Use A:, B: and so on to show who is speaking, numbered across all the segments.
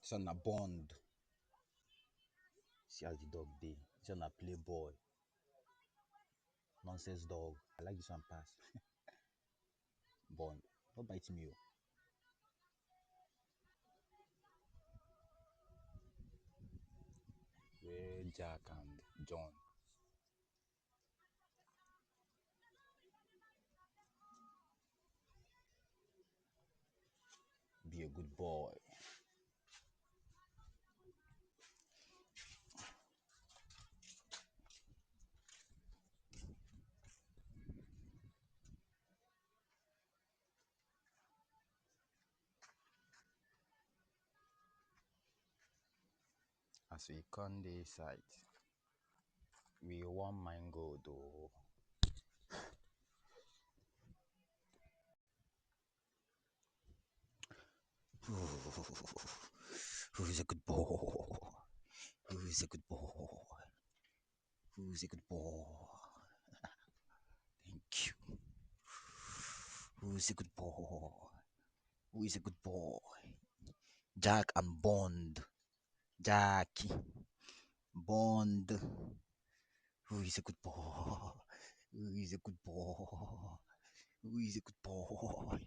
A: This one a bond. See as the dog dey. This one a playboy. Nonsense dog. I like this one pass. Bond. Don't bite me. Oh. Where Jack and John. Be a good boy. As we come this side, we want mango though. Who's a good boy? Who's a good boy? Who's a good boy? Thank you. Who's a good boy? Who is a good boy? Jack and Bond. Jackie. Bond. Who is a good boy? Who is a good boy? Who is a good boy?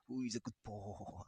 A: Who is a good boy?